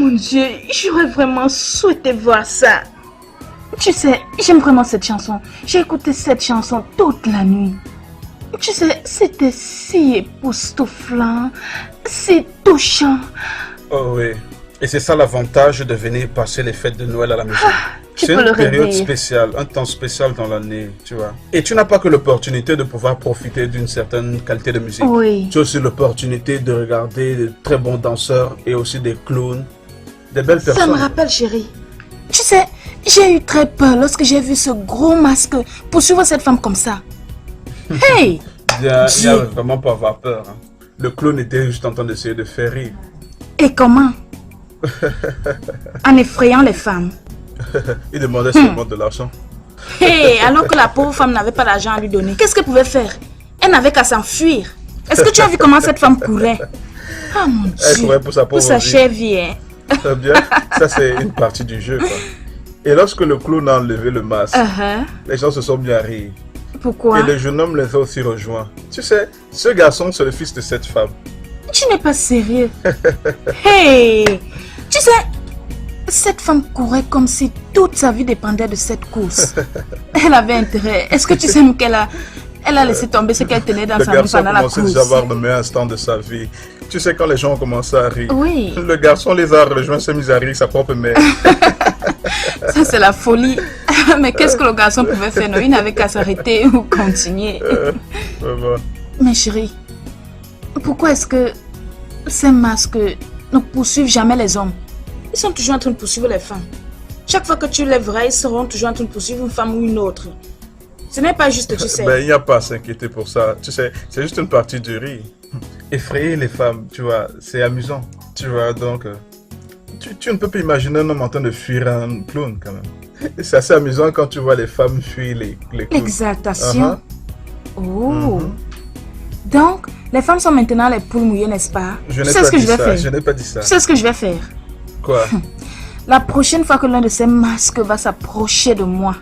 mon Dieu, j'aurais vraiment souhaité voir ça. Tu sais, j'aime vraiment cette chanson. J'ai écouté cette chanson toute la nuit. Tu sais, c'était si époustouflant, si touchant. Oh oui. Et c'est ça l'avantage de venir passer les fêtes de Noël à la maison. C'est une période spéciale, un temps spécial dans l'année, tu vois. Et tu n'as pas que l'opportunité de pouvoir profiter d'une certaine qualité de musique. Oui. Tu as aussi l'opportunité de regarder de très bons danseurs et aussi des clowns, des belles personnes. Ça me rappelle, chérie. Tu sais, j'ai eu très peur lorsque j'ai vu ce gros masque poursuivre cette femme comme ça. Hey! Il n'y a vraiment pas à avoir peur. Hein. Le clown était juste en train d'essayer de faire rire. Et comment? En effrayant les femmes. Il demandait seulement de l'argent. Hey, alors que la pauvre femme n'avait pas d'argent à lui donner, qu'est-ce qu'elle pouvait faire? Elle n'avait qu'à s'enfuir. Est-ce que tu as vu comment cette femme courait? Ah mon Dieu. Elle courait pour sa pauvre vie. Pour sa chère vie, hein. Très bien. Ça, c'est une partie du jeu, quoi. Et lorsque le clown a enlevé le masque, les gens se sont mis à rire. Pourquoi? Et le jeune homme les a aussi rejoints. Tu sais, ce garçon, c'est le fils de cette femme. Tu n'es pas sérieux. Hey! Tu sais, cette femme courait comme si toute sa vie dépendait de cette course. Elle avait intérêt. Est-ce que tu sais qu'elle a laissé tomber ce qu'elle tenait dans sa main pendant la course? Le garçon a commencé déjà à avoir le meilleur instant de sa vie. Tu sais, quand les gens ont commencé à rire, oui. Le garçon les a rejoints, s'est mis à rire sa propre mère. Ça, c'est la folie. Mais qu'est-ce que le garçon pouvait faire? Non, il n'avait qu'à s'arrêter ou continuer. Mais chérie, pourquoi est-ce que ces masques ne poursuivent jamais les hommes? Ils sont toujours en train de poursuivre les femmes. Chaque fois que tu lèveras, ils seront toujours en train de poursuivre une femme ou une autre. Ce n'est pas juste, tu sais. Ben, il n'y a pas à s'inquiéter pour ça. Tu sais, c'est juste une partie du rire. Effrayer les femmes, tu vois, c'est amusant. Tu vois, donc, tu ne peux pas imaginer un homme en train de fuir un clown, quand même. C'est assez amusant quand tu vois les femmes fuir les clowns. L'exaltation. Oh. Donc, les femmes sont maintenant les poules mouillées, n'est-ce pas? Je n'ai pas dit ça. Je n'ai pas dit ça. Tu sais ce que je vais faire? Quoi? La prochaine fois que l'un de ces masques va s'approcher de moi,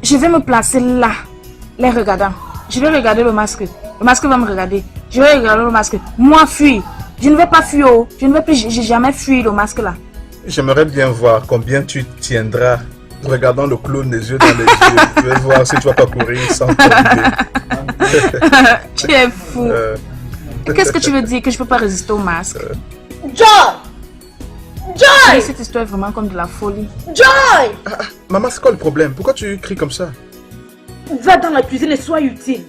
je vais me placer là, les regardant. Je vais regarder le masque. Le masque va me regarder. Je vais regarder le masque. Moi, fuir. Je ne vais pas fuir. Je ne vais plus jamais fuir le masque là. J'aimerais bien voir combien tu tiendras regardant le clown des yeux dans les yeux. Je vais voir si tu vas pas courir sans tomber. Tu es fou. Qu'est-ce que tu veux dire que je peux pas résister au masque? Joy! Joy! Cette histoire est vraiment comme de la folie. Joy! Maman, c'est quoi le problème? Pourquoi tu cries comme ça? Va dans la cuisine et sois utile.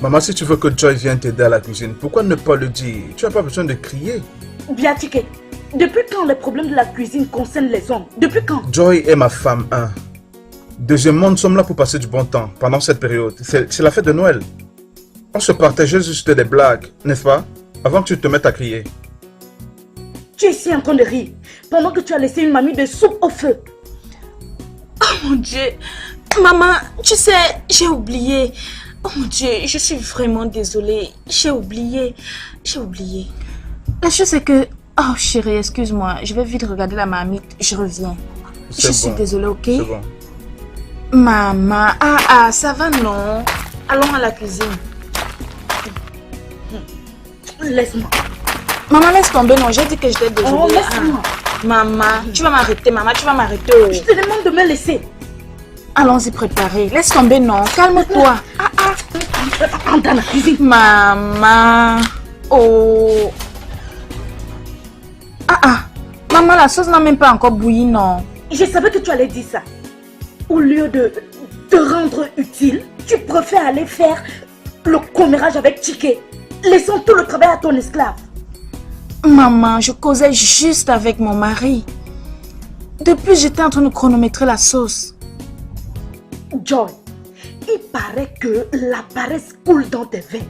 Maman, si tu veux que Joy vienne t'aider à la cuisine, pourquoi ne pas le dire? Tu n'as pas besoin de crier. Biatike, depuis quand les problèmes de la cuisine concernent les hommes? Depuis quand? Joy est ma femme, hein. Deuxièmement, nous sommes là pour passer du bon temps pendant cette période. C'est la fête de Noël. On se partageait juste des blagues, n'est-ce pas? Avant que tu te mettes à crier. Tu es ici en train de rire pendant que tu as laissé une mamie de soupe au feu. Oh mon Dieu. Maman, tu sais, j'ai oublié. Oh mon Dieu, je suis vraiment désolée. J'ai oublié. La chose c'est que... Oh chérie, excuse-moi. Je vais vite regarder la marmite. Je reviens. Je suis désolée, ok? C'est bon. Maman, ça va non? Allons à la cuisine. Laisse-moi. Maman, laisse tomber, non. J'ai dit que j'étais désolée. Oh, laisse-moi. Maman, tu vas m'arrêter, maman, tu vas m'arrêter. Je te demande de me laisser. Allons-y préparer. Laisse tomber, non. Calme-toi. Entre dans la cuisine. Maman. Oh. Maman, la sauce n'a même pas encore bouilli, non. Je savais que tu allais dire ça. Au lieu de te rendre utile, tu préfères aller faire le commérage avec Chike. Laissons tout le travail à ton esclave. Maman, je causais juste avec mon mari. Depuis, j'étais en train de chronométrer la sauce. Joy, il paraît que la paresse coule dans tes veines.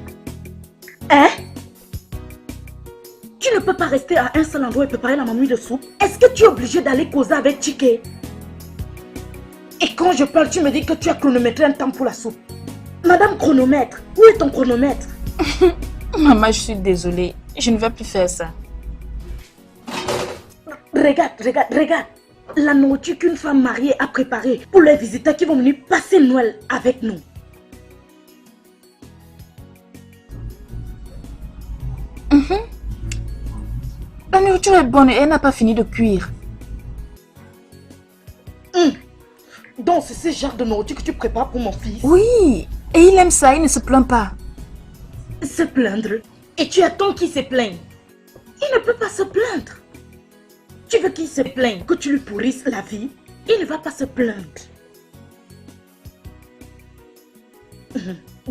Hein? Tu ne peux pas rester à un seul endroit et préparer la mamie de soupe. Est-ce que tu es obligé d'aller causer avec Chike? Et quand je parle, tu me dis que tu as chronométré un temps pour la soupe. Madame chronomètre, où est ton chronomètre? Maman, je suis désolée. Je ne vais plus faire ça. Regarde. La nourriture qu'une femme mariée a préparée pour les visiteurs qui vont venir passer Noël avec nous. La La nourriture est bonne et elle n'a pas fini de cuire. Donc c'est ce genre de nourriture que tu prépares pour mon fils? Oui, et il aime ça, il ne se plaint pas. Se plaindre? Et tu attends qu'il se plaigne? Il ne peut pas se plaindre. Tu veux qu'il se plaigne, que tu lui pourrisses la vie? Il ne va pas se plaindre.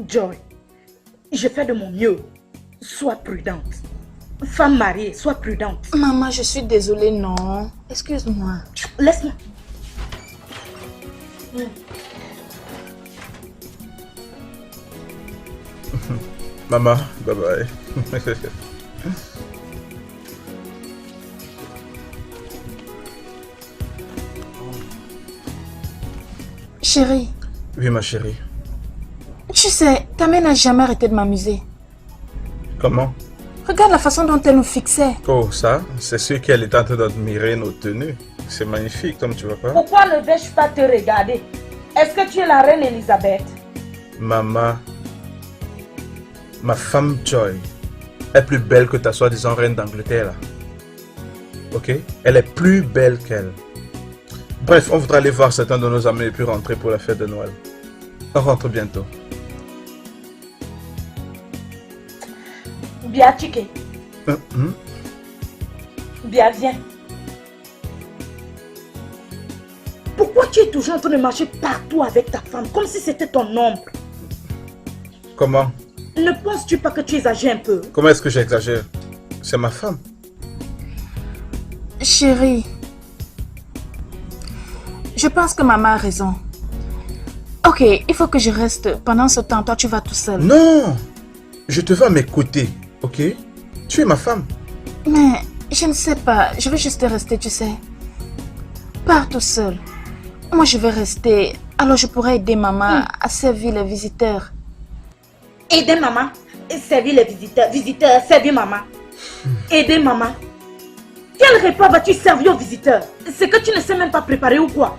Joy, je fais de mon mieux. Sois prudente. Femme mariée, sois prudente. Maman, je suis désolée, non. Excuse-moi. Laisse-moi. Maman, bye bye. Chérie. Oui, ma chérie. Tu sais, ta mère n'a jamais arrêté de m'amuser. Comment? Regarde la façon dont elle nous fixait. Oh, ça, c'est sûr qu'elle est en train d'admirer nos tenues. C'est magnifique, comme tu vois pas. Pourquoi ne vais-je pas te regarder? Est-ce que tu es la reine Elisabeth? Maman, ma femme Joy est plus belle que ta soi-disant reine d'Angleterre, là. Ok? Elle est plus belle qu'elle. Bref, on voudra aller voir certains de nos amis et puis rentrer pour la fête de Noël. On rentre bientôt. Bien, Chike. Bien, viens. Pourquoi tu es toujours en train de marcher partout avec ta femme, comme si c'était ton ombre? Comment? Ne penses-tu pas que tu exagères un peu? Comment est-ce que j'exagère? C'est ma femme. Chérie, je pense que maman a raison. Ok, il faut que je reste. Pendant ce temps, toi, tu vas tout seul. Non! Je te veux à mes côtés, ok? Tu es ma femme. Mais je ne sais pas. Je veux juste rester, tu sais. Pars tout seul. Moi, je vais rester. Alors, je pourrais aider maman à servir les visiteurs. Aider maman, servir les visiteurs. Visiteurs, servir maman. Aider maman. Quel repas vas-tu servir aux visiteurs? C'est que tu ne sais même pas préparer ou quoi?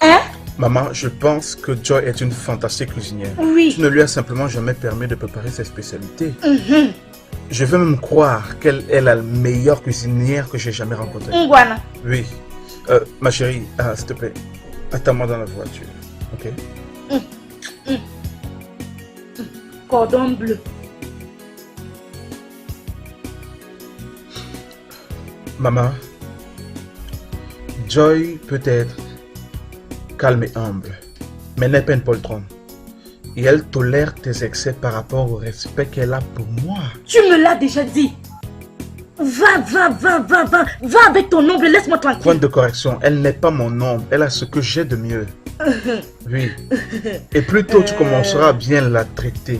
Hein? Maman, je pense que Joy est une fantastique cuisinière. Oui. Tu ne lui as simplement jamais permis de préparer ses spécialités. Je veux même croire qu'elle est la meilleure cuisinière que j'ai jamais rencontrée. Ngwana. Oui. Ma chérie, s'il te plaît, attends-moi dans la voiture, ok? Cordon bleu. Maman, Joy peut être calme et humble, mais n'est pas une poltronne. Et elle tolère tes excès par rapport au respect qu'elle a pour moi. Tu me l'as déjà dit. Va avec ton ombre et laisse-moi tranquille. Point de correction, elle n'est pas mon ombre, elle a ce que j'ai de mieux. Oui. Et plus tôt tu commenceras à bien la traiter,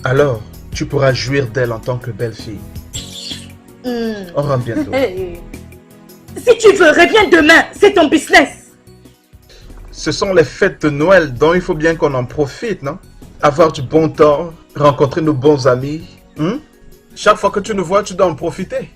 alors tu pourras jouir d'elle en tant que belle fille. On rentre bientôt. Si tu veux, reviens demain, c'est ton business. Ce sont les fêtes de Noël, donc il faut bien qu'on en profite, non? Avoir du bon temps, rencontrer nos bons amis. Chaque fois que tu nous vois, tu dois en profiter.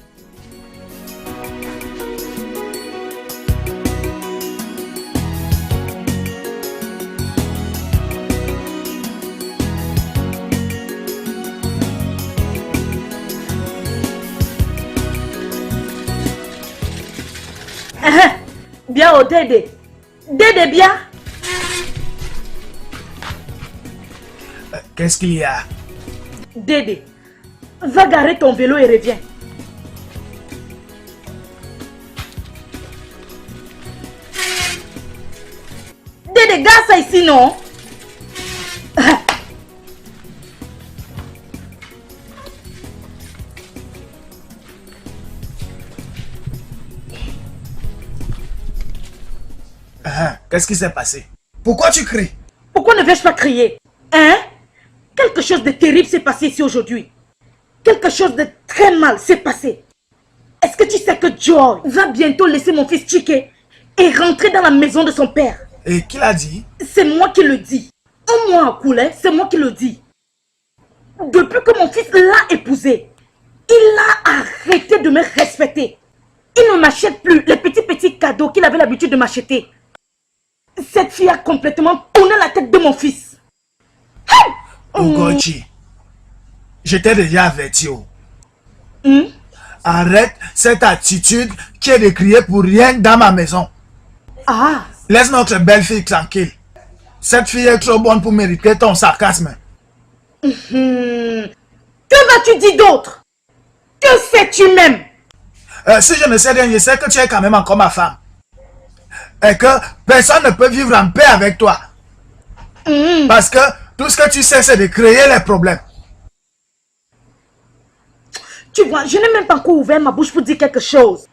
Bien au Dédé. Dédé, bien. Qu'est-ce qu'il y a? Dédé, va garer ton vélo et reviens. Dédé, gare ça ici, non? Qu'est-ce qui s'est passé? Pourquoi tu cries? Pourquoi ne vais-je pas crier? Hein? Quelque chose de terrible s'est passé ici aujourd'hui. Quelque chose de très mal s'est passé. Est-ce que tu sais que Joy va bientôt laisser mon fils Chike et rentrer dans la maison de son père? Et qui l'a dit? C'est moi qui le dis. Un mois à couler, c'est moi qui le dis. Depuis que mon fils l'a épousé, il a arrêté de me respecter. Il ne m'achète plus les petits cadeaux qu'il avait l'habitude de m'acheter. Cette fille a complètement tourné la tête de mon fils. Ugochi, je t'ai déjà averti. Arrête cette attitude qui est de crier pour rien dans ma maison. Ah, Laisse notre belle fille tranquille. Cette fille est trop bonne pour mériter ton sarcasme. que vas-tu dire d'autre? Que sais-tu même? Si je ne sais rien, je sais que tu es quand même encore ma femme. Et que personne ne peut vivre en paix avec toi. Parce que tout ce que tu sais, c'est de créer les problèmes. Tu vois, je n'ai même pas encore ouvert ma bouche pour dire quelque chose.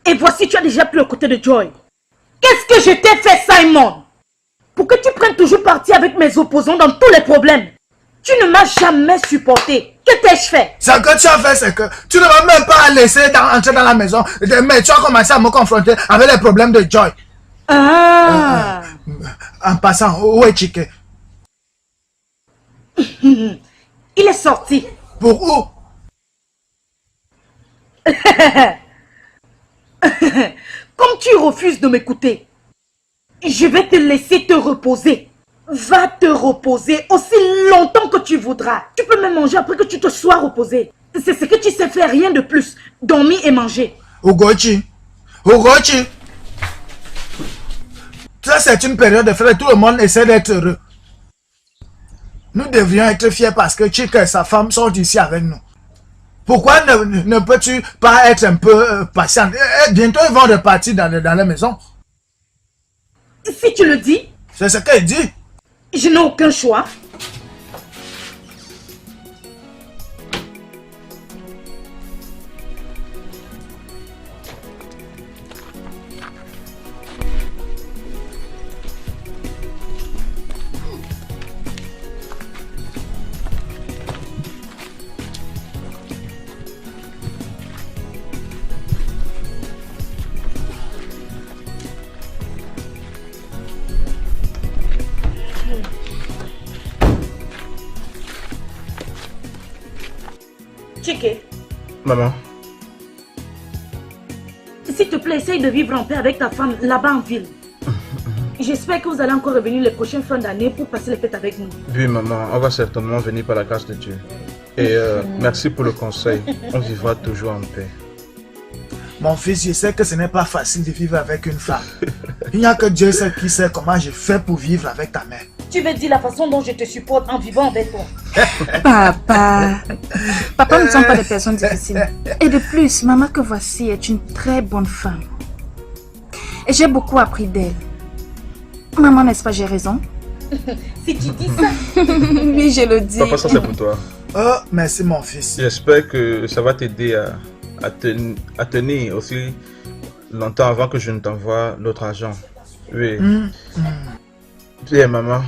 Et voici, tu as déjà pris le côté de Joy. Qu'est-ce que je t'ai fait, Simon? Pour que tu prennes toujours parti avec mes opposants dans tous les problèmes. Tu ne m'as jamais supporté. Que t'ai-je fait? Ce que tu as fait, c'est que tu ne m'as même pas laissé entrer dans la maison. Mais tu as commencé à me confronter avec les problèmes de Joy. Ah. En passant, où est Chike? Il est sorti. Pour où? Comme tu refuses de m'écouter, je vais te laisser te reposer. Va te reposer aussi longtemps que tu voudras. Tu peux même manger après que tu te sois reposé. C'est ce que tu sais faire, rien de plus. Dormir et manger. Ugochi. Ça, c'est une période de fête. Tout le monde essaie d'être heureux. Nous devrions être fiers parce que Chike et sa femme sont ici avec nous. Pourquoi ne peux-tu pas être un peu patiente? Bientôt, ils vont repartir dans la maison. Si tu le dis, C'est ce qu'elle dit. je n'ai aucun choix. Chike, Maman, s'il te plaît, essaye de vivre en paix avec ta femme là-bas en ville. J'espère que vous allez encore revenir les prochaines fins d'année pour passer les fêtes avec nous. oui maman, on va certainement venir par la grâce de Dieu. Et merci pour le conseil, on vivra toujours en paix. Mon fils, je sais que ce n'est pas facile de vivre avec une femme. Il n'y a que Dieu seul qui sait comment je fais pour vivre avec ta mère. Tu veux dire la façon dont je te supporte en vivant avec toi? Papa, nous ne sommes pas des personnes difficiles. Et de plus, maman que voici est une très bonne femme. Et j'ai beaucoup appris d'elle. Maman, n'est-ce pas, j'ai raison? Si tu dis ça. Oui, je le dis. Papa, ça c'est pour toi. Oh, merci mon fils. J'espère que ça va t'aider à tenir aussi longtemps avant que je ne t'envoie l'autre argent. Oui. Bien maman,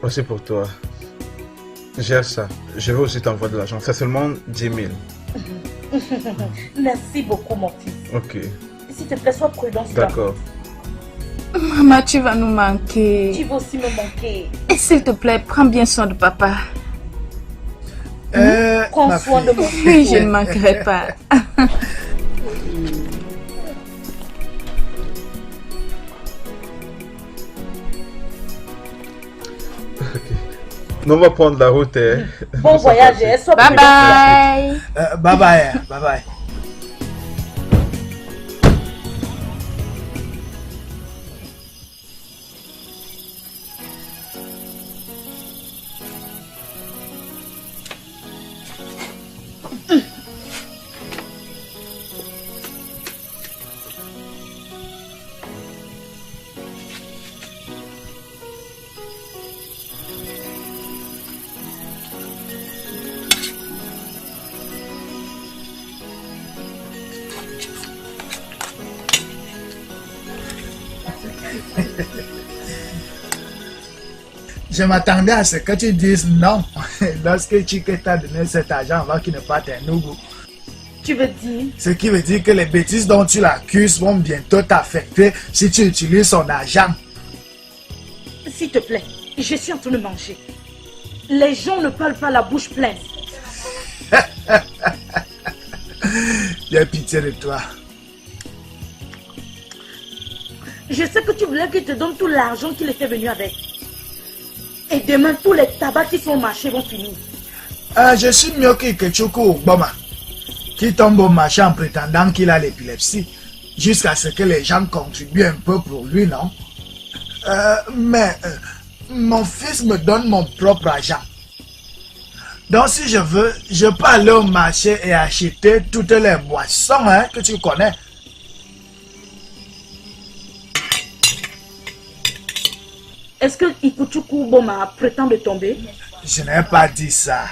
aussi pour toi. Gère ça. Je vais aussi t'envoyer de l'argent. C'est seulement 10 000. Merci beaucoup, mon fils. Ok. S'il te plaît, sois prudent. s'il te plaît. D'accord. Maman, tu vas nous manquer. Tu vas aussi me manquer. Et s'il te plaît, prends bien soin de papa. Prends ma soin fille. de mon fils. Oui, je ne manquerai pas. Nous, on va prendre la route. Bon voyage, hein. Sois Bye prudent. bye. Bye bye, bye bye. Je m'attendais à ce que tu dises non lorsque Chike t'a donné cet argent avant qu'il ne parte à Nougou. Tu veux dire? Ce qui veut dire que les bêtises dont tu l'accuses vont bientôt t'affecter si tu utilises son argent. S'il te plaît, je suis en train de manger. Les gens ne parlent pas la bouche pleine. J'ai pitié de toi. Je sais que tu voulais qu'il te donne tout l'argent qu'il était venu avec. Et demain, tous les tabacs qui sont au marché vont finir. Je suis mieux que Chuku Obama. qui tombe au marché en prétendant qu'il a l'épilepsie, jusqu'à ce que les gens contribuent un peu pour lui, non? Mais mon fils me donne mon propre argent. Donc si je veux, je peux aller au marché et acheter toutes les boissons que tu connais. Est-ce que Ikuchuku Boma prétend de tomber? Je n'ai pas dit ça.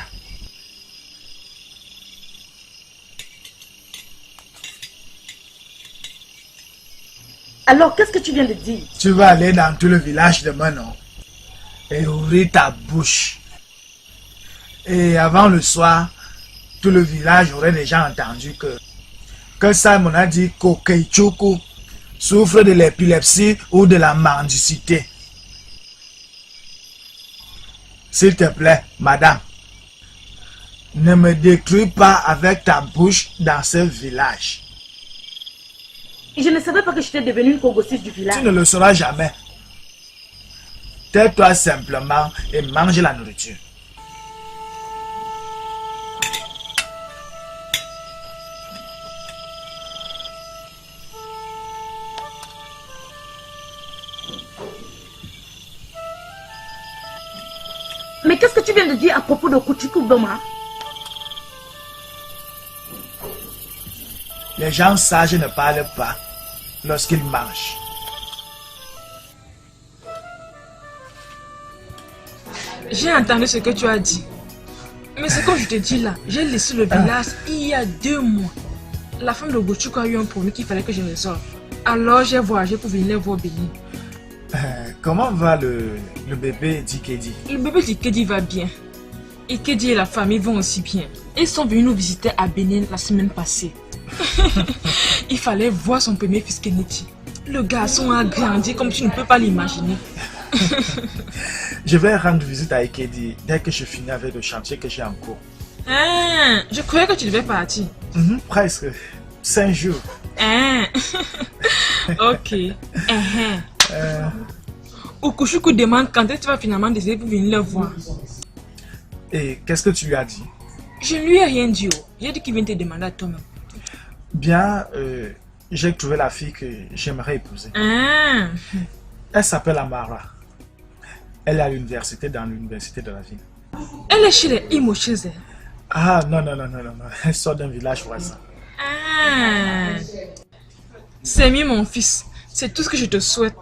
Alors, qu'est-ce que tu viens de dire? Tu vas aller dans tout le village demain, non? Et ouvrir ta bouche. Et avant le soir, tout le village aurait déjà entendu que Simon a dit qu'Okeichuku souffre de l'épilepsie ou de la mendicité. S'il te plaît, madame, ne me détruis pas avec ta bouche dans ce village. Je ne savais pas que j'étais devenue une Kogossis du village. Tu ne le sauras jamais. Tais-toi simplement et mange la nourriture. Mais qu'est-ce que tu viens de dire à propos de Kuchuku Boma? Les gens sages ne parlent pas lorsqu'ils mangent. J'ai entendu ce que tu as dit. Mais ce que je te dis là, j'ai laissé le village il y a 2 mois. La femme de Gochuko a eu un problème qu'il fallait que je résolve. Alors j'ai voyagé pour venir voir Béni. Comment va le bébé d'Ikedi? Le bébé d'Ikedi va bien. Ikedi et la famille vont aussi bien. Ils sont venus nous visiter à Bénin la semaine passée. Il fallait voir son premier fils Kennedy. Le garçon a grandi comme tu ne peux pas l'imaginer. Je vais rendre visite à Ikedi dès que je finis avec le chantier que j'ai en cours. Je croyais que tu devais partir. Presque 5 jours. Ok. Okuchuku demande quand est-ce que tu vas finalement décider pour venir le voir. Et qu'est-ce que tu lui as dit? Je ne lui ai rien dit. J'ai dit qu'il vient te demander à toi-même. Bien, j'ai trouvé la fille que j'aimerais épouser. Elle s'appelle Amara. Elle est à l'université, dans l'université de la ville. Elle est chez les Imo chez elle. Ah, non. Elle sort d'un village voisin. C'est mieux mon fils. C'est tout ce que je te souhaite.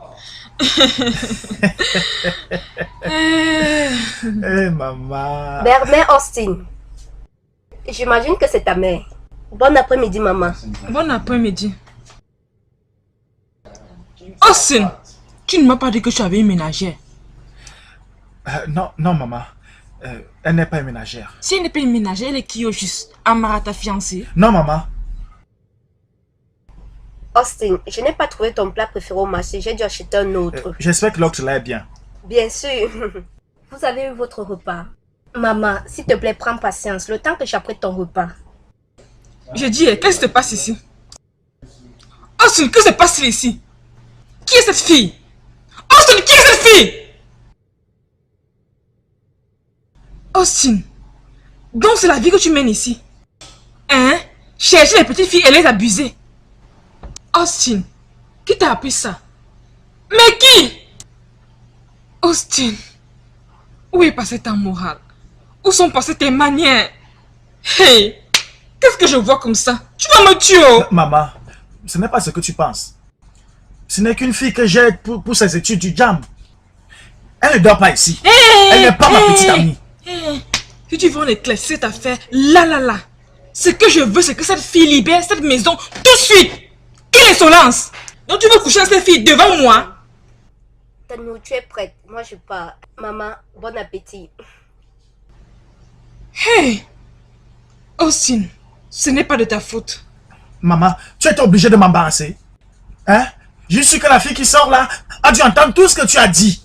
Maman. Bernard Austin. J'imagine que c'est ta mère. Bon après-midi, maman. Bon après-midi. Austin, tu ne m'as pas dit que tu avais une ménagère. Non, maman. Elle n'est pas une ménagère. Si elle n'est pas une ménagère, elle est qui au juste? Amara, ta fiancée? Non, maman. Austin, je n'ai pas trouvé ton plat préféré au marché. J'ai dû acheter un autre. J'espère que l'autre là est bien. Bien sûr. Vous avez eu votre repas. Maman, s'il te plaît, prends patience. Le temps que j'apprête ton repas. Je dis, qu'est-ce qui se passe ici? Austin, qu'est-ce qui se passe ici? Qui est cette fille? Austin, qui est cette fille? Austin, donc c'est la vie que tu mènes ici? Chercher les petites filles et les abuser. Austin, qui t'a appris ça? Mais qui? Austin, où est passée ta morale? Où sont passées tes manières? Hey, qu'est-ce que je vois comme ça? Tu vas me tuer! Maman, ce n'est pas ce que tu penses. Ce n'est qu'une fille que j'ai pour ses études du JAM. Elle ne dort pas ici. Elle n'est pas ma petite amie. Si tu veux éclaircir cette affaire, là. Ce que je veux, c'est que cette fille libère cette maison tout de suite. Quelle insolence! Donc tu veux coucher avec cette fille devant moi? Ta nourriture est prête. Moi, je pars. Maman, bon appétit. Hey! Austin, ce n'est pas de ta faute. Maman, tu es obligée de m'embarrasser. Je suis que la fille qui sort là a dû entendre tout ce que tu as dit.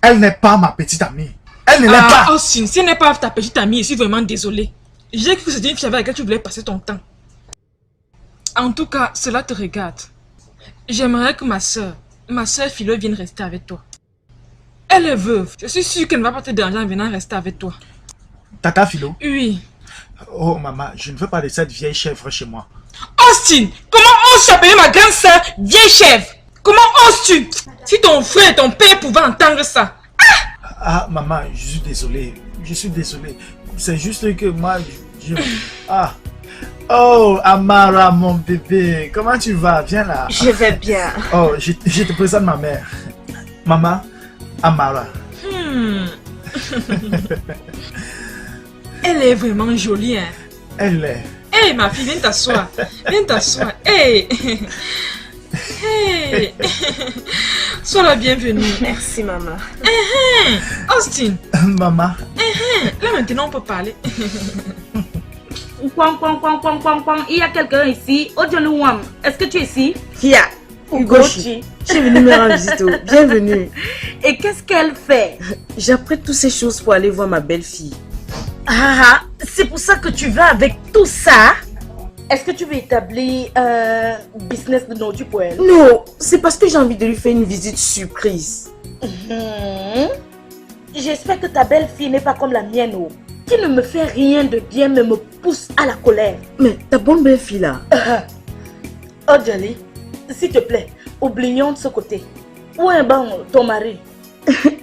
Elle n'est pas ma petite amie. Elle ne l'est pas. Austin, si elle n'est pas ta petite amie, je suis vraiment désolée. J'ai cru que c'était une fille avec laquelle tu voulais passer ton temps. En tout cas, cela te regarde. J'aimerais que ma soeur Philo vienne rester avec toi. Elle est veuve. Je suis sûre qu'elle ne va pas te déranger en venant rester avec toi. Tata Philo? Oui. Oh, maman, je ne veux pas de cette vieille chèvre chez moi. Austin, comment oses-tu appeler ma grande soeur vieille chèvre? Comment oses-tu? Si ton frère et ton père pouvaient entendre ça. Ah, maman, je suis désolé. Je suis désolé. C'est juste que moi, Ah. Oh, Amara, mon bébé. Comment tu vas? Viens là. Je vais bien. Oh, je te présente ma mère. Maman, Amara. Elle est vraiment jolie, hein? Elle est. Hé, ma fille, viens t'asseoir. Viens t'asseoir. Hé. Hé. Sois la bienvenue. Merci, maman. Austin. Maman. Là, maintenant, on peut parler. Il y a quelqu'un ici. Odioluwam, est-ce que tu es ici? Kia, Ugochi, je suis venue me rendre visite. Bienvenue. Et qu'est-ce qu'elle fait? J'apprête toutes ces choses pour aller voir ma belle-fille. Ah, c'est pour ça que tu vas avec tout ça? Est-ce que tu veux établir un business de nourriture pour elle? Non, c'est parce que j'ai envie de lui faire une visite surprise. J'espère que ta belle-fille n'est pas comme la mienne, qui ne me fait rien de bien mais me pousse à la colère. Mais ta bonne belle-fille là. Oh Jali, s'il te plaît, oublions de ce côté. Où est ton mari?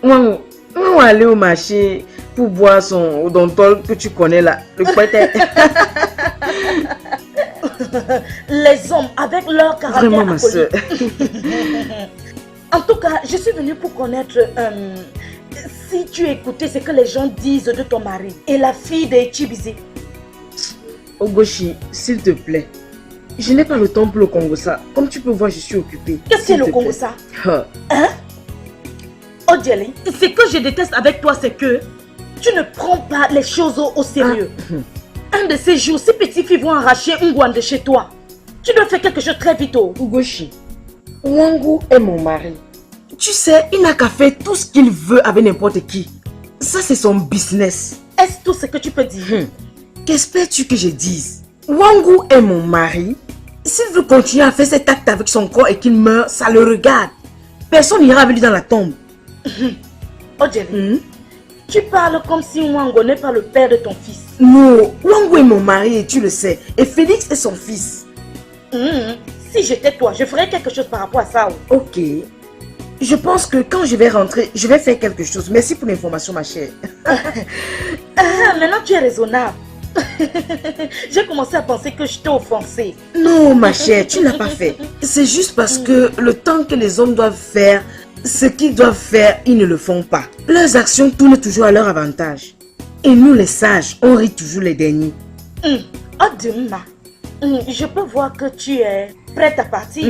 Moi, on va aller au marché pour boire son odontol que tu connais là, le poète. Les hommes avec leur caractère. Vraiment ma soeur. En tout cas, je suis venue pour connaître si tu écoutais ce que les gens disent de ton mari et la fille de Chibizi. Ogoshi, s'il te plaît. Je n'ai pas le temps pour le Congo-ça. Comme tu peux voir, je suis occupée. Qu'est-ce que c'est le Congo-ça? Hein? Oh Jelly, ce que je déteste avec toi, c'est que tu ne prends pas les choses au sérieux. Un de ces jours, ces petits filles vont arracher Ngwan de chez toi. Tu dois faire quelque chose très vite. Ugoshi, Wangu est mon mari. Tu sais, il n'a qu'à faire tout ce qu'il veut avec n'importe qui. Ça, c'est son business. Est-ce tout ce que tu peux dire? Qu'espères-tu que je dise? Wangu est mon mari. S'il veut continuer à faire cet acte avec son corps et qu'il meurt, ça le regarde. Personne n'ira avec lui dans la tombe. Oh Jelly, tu parles comme si Wangu n'est pas le père de ton fils. Non, Wangu est mon mari et tu le sais. Et Félix est son fils. Si j'étais toi, je ferais quelque chose par rapport à ça. Ok. Je pense que quand je vais rentrer, je vais faire quelque chose. Merci pour l'information, ma chère. Maintenant, tu es raisonnable. J'ai commencé à penser que je t'ai offensé. Non, ma chère, tu n'as pas fait. C'est juste parce que le temps que les hommes doivent faire ce qu'ils doivent faire, ils ne le font pas. Leurs actions tournent toujours à leur avantage. Et nous, les sages, on rit toujours les derniers. Oh, Dima, je peux voir que tu es prête à partir.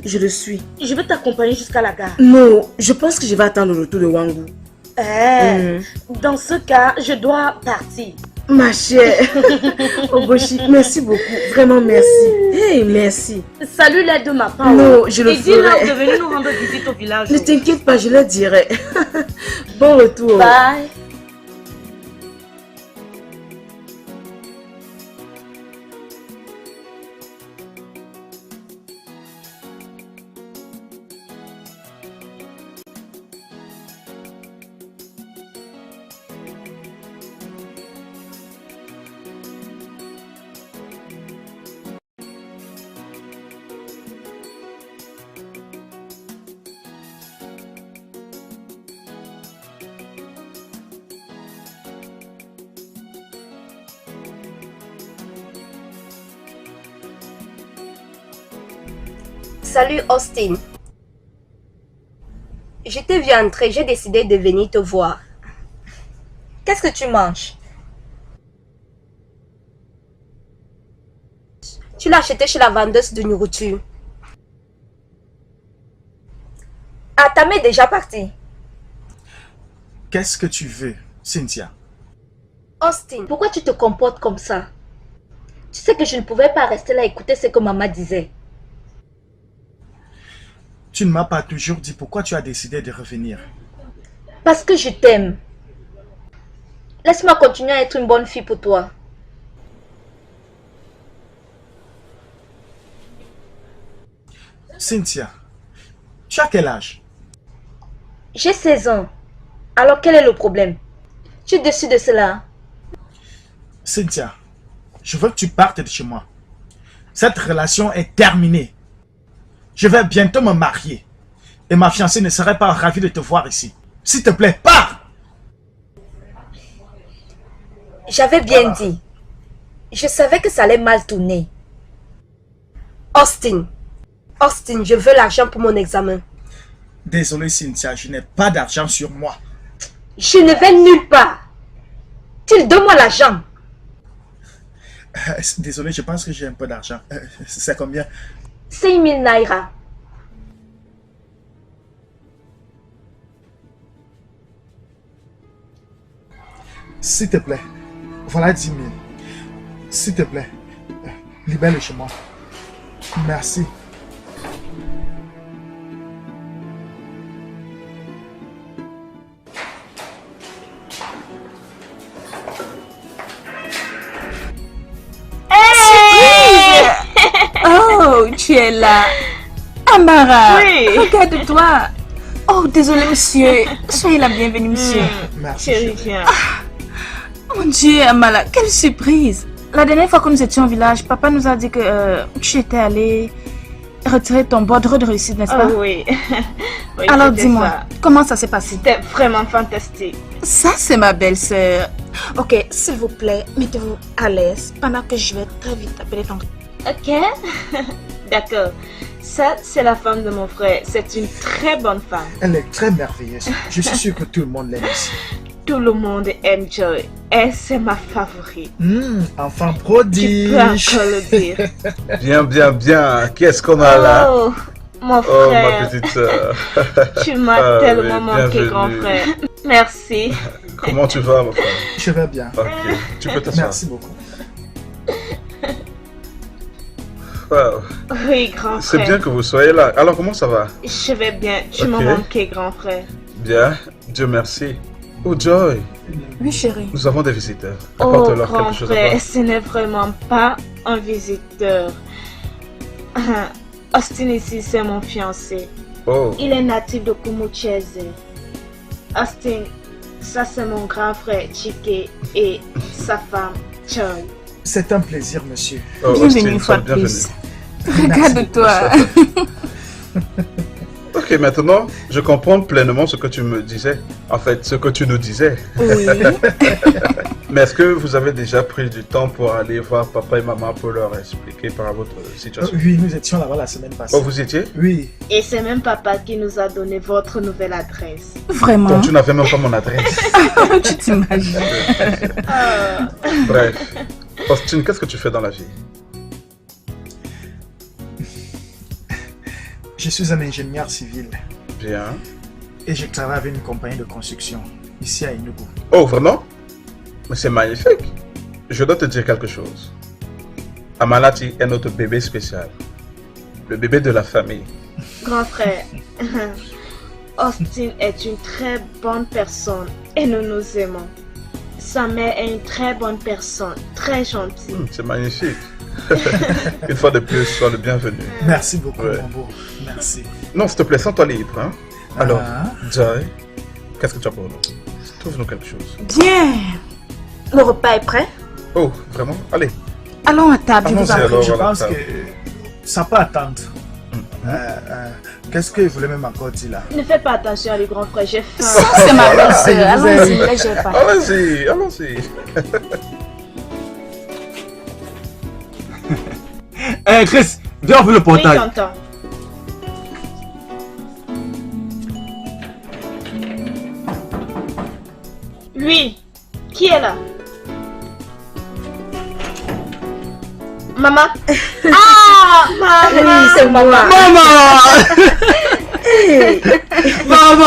Je le suis. Je vais t'accompagner jusqu'à la gare. Non, je pense que je vais attendre le retour de Wangu. Dans ce cas, je dois partir. Ma chère, Ogoshi, merci beaucoup. Vraiment merci. Hey, merci. Salut-les de ma part. Non, je le ferai. Et dis-leur ferai. de venir nous rendre visite au village. Ne t'inquiète pas, je leur dirai. Bon retour. Bye. Salut Austin. Je t'ai vu entrer, j'ai décidé de venir te voir. Qu'est-ce que tu manges? Tu l'as acheté chez la vendeuse de nourriture. Ah, ta mère est déjà partie. Qu'est-ce que tu veux, Cynthia? Austin, pourquoi tu te comportes comme ça? Tu sais que je ne pouvais pas rester là à écouter ce que maman disait. Tu ne m'as pas toujours dit pourquoi tu as décidé de revenir. Parce que je t'aime. Laisse-moi continuer à être une bonne fille pour toi. Cynthia, tu as quel âge? J'ai 16 ans. Alors quel est le problème? Tu es déçue de cela? Cynthia, je veux que tu partes de chez moi. Cette relation est terminée. Je vais bientôt me marier. Et ma fiancée ne serait pas ravie de te voir ici. S'il te plaît, pars! J'avais bien dit. Je savais que ça allait mal tourner. Austin, je veux l'argent pour mon examen. Désolé, Cynthia, je n'ai pas d'argent sur moi. Je ne vais nulle part. Donne-moi l'argent. Désolé, je pense que j'ai un peu d'argent. C'est combien? 5 000 naira. S'il te plaît, voilà 10 000. S'il te plaît, libère-le chez moi. Merci. Oh, tu es là. Amara, Oui. regarde-toi. Oh, désolé, monsieur. Soyez la bienvenue, monsieur. Merci. Chérie, viens. Mon Dieu, Amala, quelle surprise. La dernière fois que nous étions au village, papa nous a dit que tu étais allé retirer ton bordereau de réussite, n'est-ce pas? Oh oui. Oui, Alors c'était dis-moi, ça. comment ça s'est passé? C'était vraiment fantastique. Ça, c'est ma belle-sœur. Ok, s'il vous plaît, mettez-vous à l'aise pendant que je vais très vite appeler ton... Ok. D'accord. Ça, c'est la femme de mon frère. C'est une très bonne femme. Elle est très merveilleuse. Je suis sûr que tout le monde l'aime ici. Tout le monde aime Joy. Et c'est ma favorite. Enfant Tu prodige. peux encore le dire. Bien. Qu'est-ce qu'on a là? Oh, mon Oh, frère. ma petite sœur. Tu m'as Ah, tellement oui, manqué, bienvenue. grand frère. Merci. Comment tu vas, mon frère? Je vais bien. Ok, tu peux t'asseoir. Merci beaucoup. Wow. Oui, grand C'est frère. bien que vous soyez là. Alors, comment ça va? Je vais bien. Tu Ok. m'as manqué, grand frère. Bien, Dieu merci. Oh, Joy, Oui, chérie. nous avons des visiteurs. Oh, Apporte-leur grand quelque chose à frère, boire. ce n'est vraiment pas un visiteur. Austin ici, c'est mon fiancé. Oh, Il est natif de Kumucheze. Austin, ça c'est mon grand frère Chike et sa femme Joy. C'est un plaisir, monsieur. oh, Bienvenue Austin, une fois de bienvenue. plus. Regarde-toi. Ok, maintenant, je comprends pleinement ce que tu me disais. En fait, ce que tu nous disais. Oui. Mais est-ce que vous avez déjà pris du temps pour aller voir papa et maman pour leur expliquer par votre situation? Oui, nous étions là-bas la semaine passée. Oh, vous y étiez? Oui. Et c'est même papa qui nous a donné votre nouvelle adresse. Vraiment? Donc tu n'avais même pas mon adresse. Tu t'imagines? Bref. Austin, qu'est-ce que tu fais dans la vie? Je suis un ingénieur civil Bien. et je travaille avec une compagnie de construction ici à Enugu. Oh, vraiment? Mais c'est magnifique. Je dois te dire quelque chose. Amalati est notre bébé spécial. Le bébé de la famille. Grand frère, Austin est une très bonne personne et nous nous aimons. Sa mère est une très bonne personne, très gentille. C'est magnifique. Une fois de plus, sois le bienvenu. Merci beaucoup, Ouais. mon beau. Merci. Non, s'il te plaît, sens-toi libre. Hein? Alors, Ah. Joy, qu'est-ce que tu as pour nous? Trouve-nous quelque chose. Bien. Le repas est prêt? Oh, vraiment? Allez. Allons à table, je vous en Allons-y, prie. alors. Je voilà, pense ça. que ça peut attendre. Qu'est-ce qu'il voulait même encore dire là? Ne fais pas attention à lui, grand frère, j'ai faim. Ça, c'est ma belle-sœur. Ah, vous avez- Allons-y, lâchez pas. Allons-y, allons-y. Eh Chris, viens ouvrir le Oui, portail. tonton. Lui, qui est là? Maman? Ah, maman! Oui, c'est maman. Maman! Maman!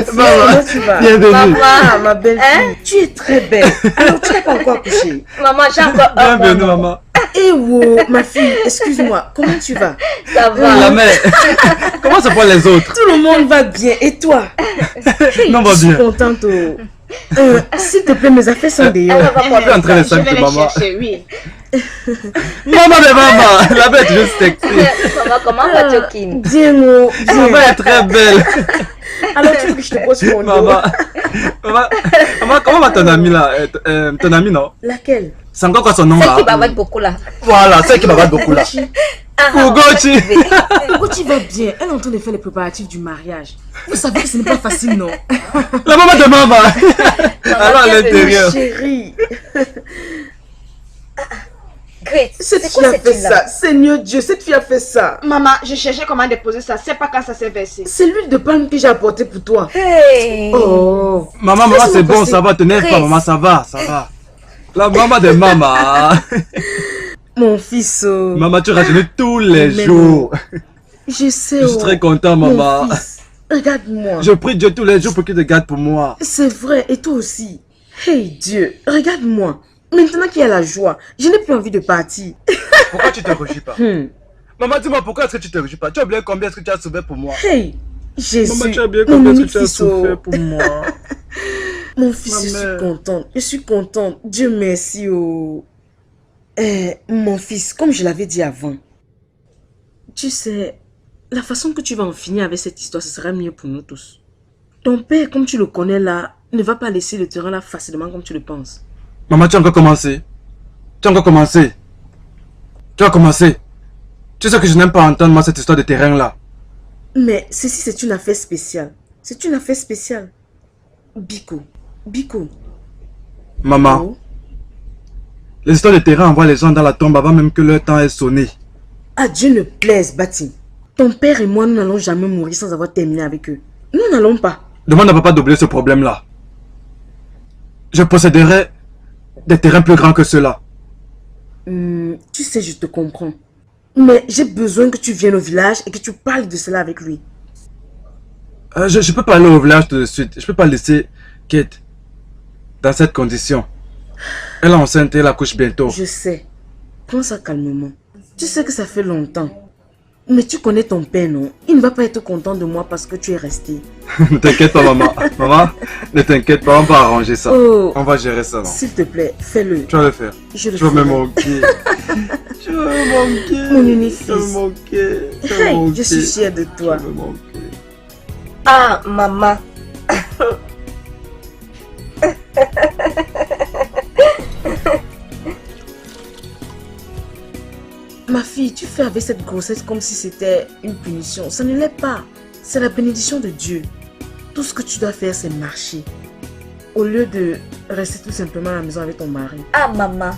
Comment tu vas? Bienvenue. Maman, ma belle-fille, tu es très belle. Alors, tu n'es pas encore couchée. Maman, j'ai encore un Bienvenue, moment. maman. Eh wow, ma fille, excuse-moi, comment tu vas? Ça va. La mère. Comment ça prend les autres? Tout le monde va bien. Et toi? Non, Je va suis bien. contente. S'il te plaît, mes affaires sont Elle dehors. va Je vais entrer les Je sacs vais de les maman. chercher, oui. Maman de maman. La bête, juste sexy. Maman, comment va Jokin? Bien, oh, bien. Maman est très belle. Alors tu veux que je te pose mon dos? Maman, comment va ton ami là? Ton ami non? Laquelle? C'est encore quoi son nom Celle là? qui bavette beaucoup là. Voilà, celle qui bavette beaucoup là. Ugochi. Ugochi va bien. Elle est en train de faire les préparatifs du mariage. Vous savez que ce n'est pas facile, non? La maman de maman. Alors à l'intérieur. Chérie. Grace, Cette c'est fille quoi a cette fait fille-là? ça. Seigneur Dieu, cette fille a fait ça. Maman, je cherchais comment déposer ça. C'est pas quand ça s'est versé. C'est l'huile de palme que j'ai apportée pour toi. Hey. Oh. Maman, c'est bon, ça va, te nerve pas, Grace. maman, ça va. La maman de maman. Mon fils. Maman, tu rajeunis tous les Mais jours. Je sais. Je suis très content, maman. Mon fils, regarde-moi. Je prie Dieu tous les jours pour qu'il te garde pour moi. C'est vrai, et toi aussi. Hey Dieu, regarde-moi. Maintenant qu'il y a la joie, je n'ai plus envie de partir. Pourquoi tu te réjouis pas? Maman, dis-moi, pourquoi est-ce que tu te réjouis pas? Tu as oublié combien est-ce que tu as sauvé pour moi? Hey, Jésus. Maman, tu as oublié mon combien est-ce unique que tu as fils, oh. souffert pour moi? Mon fils, Ma je suis mère. contente. Je suis contente. Dieu merci. Oh. Mon fils, comme je l'avais dit avant, tu sais, la façon que tu vas en finir avec cette histoire, ce sera mieux pour nous tous. Ton père, comme tu le connais là, ne va pas laisser le terrain là facilement comme tu le penses. Maman, tu as encore commencé. Tu as commencé. Tu sais que je n'aime pas entendre moi cette histoire de terrain là. Mais ceci, c'est une affaire spéciale. C'est une affaire spéciale. Biko. Maman, Oh. les histoires de terrain envoient les gens dans la tombe avant même que leur temps ait sonné. À Dieu ne plaise, Bati. Ton père et moi, nous n'allons jamais mourir sans avoir terminé avec eux. Nous n'allons pas. Demande à papa d'oublier ce problème là. Je posséderai des terrains plus grands que ceux-là. Tu sais, je te comprends. Mais j'ai besoin que tu viennes au village et que tu parles de cela avec lui. Je peux pas aller au village tout de suite. Je peux pas laisser Kate dans cette condition. Elle est enceinte et elle accouche bientôt. Je sais. Prends ça calmement. Tu sais que ça fait longtemps. Mais tu connais ton père, non? Il ne va pas être content de moi parce que tu es resté. Ne t'inquiète pas, maman. Maman, ne t'inquiète pas, on va arranger ça. Oh. On va gérer ça, non? S'il te plaît, fais-le. Tu vas le faire. Je le Tu vas me ferai. manquer. Tu vas me manquer. Mon unique Tu vas me fils. manquer. Tu vas me Hey, manquer. je suis fière de Tu toi. vas me manquer. Ah, maman. Ma fille, tu fais avec cette grossesse comme si c'était une punition. Ça ne l'est pas. C'est la bénédiction de Dieu. Tout ce que tu dois faire, c'est marcher. Au lieu de rester tout simplement à la maison avec ton mari. Ah, maman.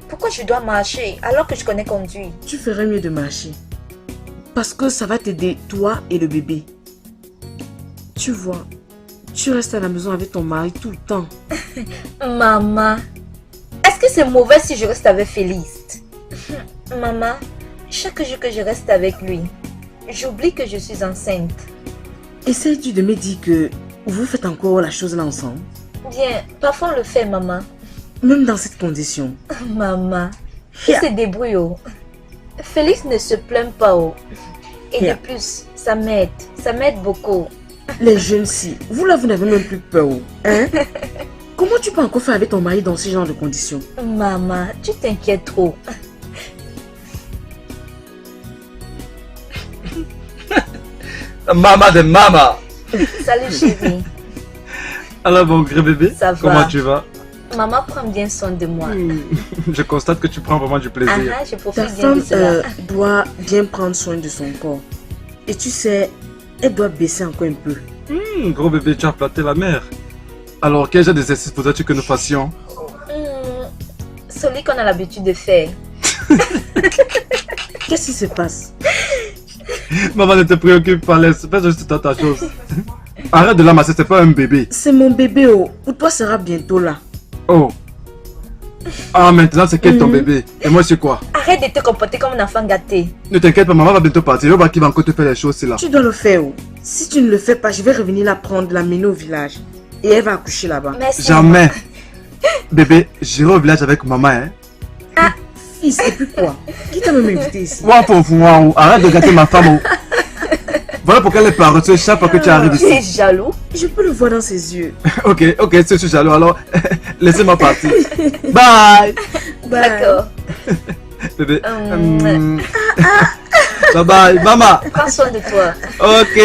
Pourquoi je dois marcher alors que je connais conduire? Tu ferais mieux de marcher. Parce que ça va t'aider, toi et le bébé. Tu vois, tu restes à la maison avec ton mari tout le temps. Maman, est-ce que c'est mauvais si je reste avec Félix? Maman, chaque jour que je reste avec lui, j'oublie que je suis enceinte. Essayes-tu de me dire que vous faites encore la chose là ensemble? Bien, parfois on le fait, maman. Même dans cette condition. Maman, il se débrouille. Oh. Félix ne se plaint pas. Oh. Et de plus, ça m'aide beaucoup. Les jeunes filles, vous là, vous n'avez même plus peur. Hein? Comment tu peux encore faire avec ton mari dans ce genre de conditions? Maman, tu t'inquiètes trop. Maman de maman. Salut chérie. Alors mon grand bébé, Ça va. comment tu vas? Maman prend bien soin de moi. Je constate que tu prends vraiment du plaisir. Ah, je Ta profite bien femme de cela. doit bien prendre soin de son corps. Et tu sais, elle doit baisser encore un peu. Gros bébé, tu as flatté la mère. Alors, quel genre d'exercice voudrais-tu que nous fassions? Celui qu'on a l'habitude de faire. Qu'est-ce qui se passe? Maman, ne te préoccupe pas, laisse. Fais juste ta chose. Arrête de l'amasser, c'est pas un bébé. C'est mon bébé, oh. Pour toi, sera bientôt là. Oh. Ah, maintenant, c'est quel ton bébé? Et moi, c'est quoi? Arrête de te comporter comme un enfant gâté. Ne t'inquiète pas, maman va bientôt partir. On va qui va encore te faire les choses, c'est là. Tu dois le faire, oh. Si tu ne le fais pas, je vais revenir la prendre, la mener au village. Et elle va accoucher là-bas. Merci. Jamais. Bébé, j'irai au village avec maman, hein. Fils, et puis quoi? Qui t'a même invité ici? Waouh, arrête de gâter ma femme, oh. Voilà pourquoi elle est paresseuse chaque fois que tu arrives Tu es ici. jaloux? Je peux le voir dans ses yeux. Ok, je suis jaloux, alors laissez-moi partir. Bye. D'accord. Bébé. Bye bye, maman. Prends soin de toi. Ok.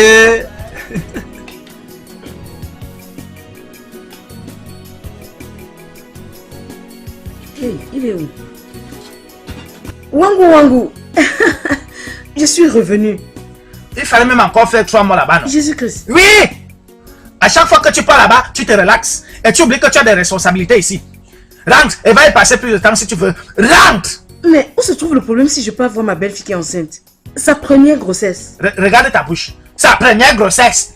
Hey, il est où? Wangu. Je suis revenu. Il fallait même encore faire 3 mois là-bas, non? Jésus-Christ. Oui! À chaque fois que tu pars là-bas, tu te relaxes. Et tu oublies que tu as des responsabilités ici. Rentre et va y passer plus de temps si tu veux. Rentre! Mais où se trouve le problème si je peux avoir ma belle-fille qui est enceinte? Sa première grossesse. Regarde ta bouche. Sa première grossesse.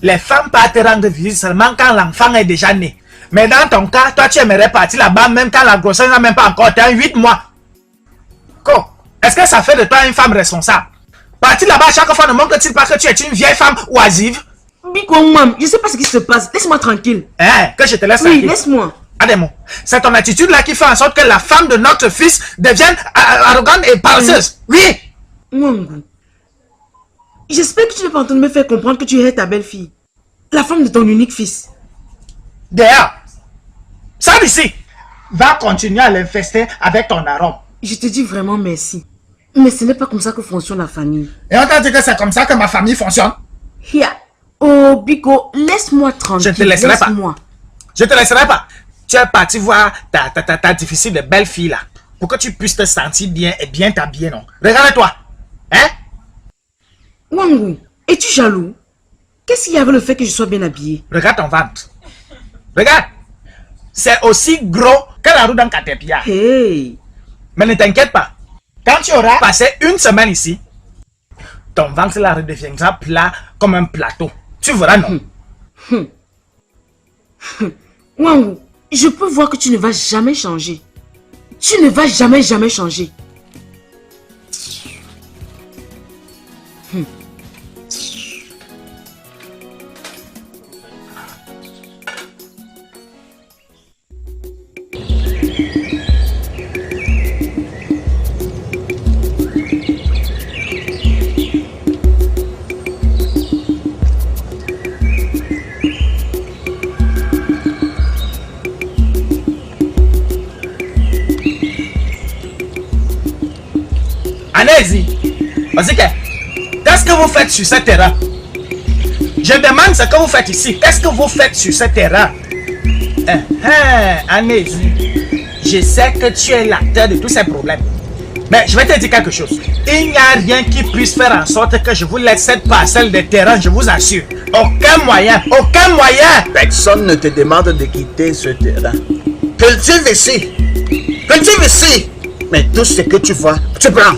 Les femmes partent rendre visite seulement quand l'enfant est déjà né. Mais dans ton cas, toi tu aimerais partir là-bas même quand la grossesse n'a même pas encore atteint 8 mois. Quoi? Est-ce que ça fait de toi une femme responsable? Partir là-bas chaque fois ne montre-t-il pas que tu es une vieille femme oisive? Biko, maman, je sais pas ce qui se passe. Laisse-moi tranquille. Hein? Que je te laisse Oui, tranquille. laisse-moi. Ademo, c'est ton attitude là qui fait en sorte que la femme de notre fils devienne arrogante et paresseuse. Oui. Wangu, j'espère que tu n'es pas en train de me faire comprendre que tu es ta belle-fille. La femme de ton unique fils. D'ailleurs, sors d'ici. Va continuer à l'infester avec ton arôme. Je te dis vraiment merci. Mais ce n'est pas comme ça que fonctionne la famille. Et on t'a dit que c'est comme ça que ma famille fonctionne? Here. Oh, Biko, laisse-moi tranquille. Je te laisserai pas. Laisse-moi. Je te laisserai pas. Tu es parti voir ta difficile de belle fille là. Pour que tu puisses te sentir bien et bien t'habiller, non? Regarde-toi. Hein? Wangu, es-tu jaloux? Qu'est-ce qu'il y a avec le fait que je sois bien habillée? Regarde ton ventre. Regarde. C'est aussi gros que la roue d'un caterpillar. Hey. Mais ne t'inquiète pas. Quand tu auras passé une semaine ici, ton ventre là redeviendra plat comme un plateau. Tu verras, non? Wangu, je peux voir que tu ne vas jamais changer. Tu ne vas jamais changer. Allez-y. Qu'est-ce que vous faites sur ce terrain? Je demande ce que vous faites ici. Qu'est-ce que vous faites sur ce terrain? Allez-y. Je sais que tu es l'acteur de tous ces problèmes. Mais je vais te dire quelque chose. Il n'y a rien qui puisse faire en sorte que je vous laisse cette parcelle de terrain, je vous assure. Aucun moyen. Aucun moyen. Personne ne te demande de quitter ce terrain. Cultive ici. Cultive ici. Mais tout ce que tu vois, tu prends.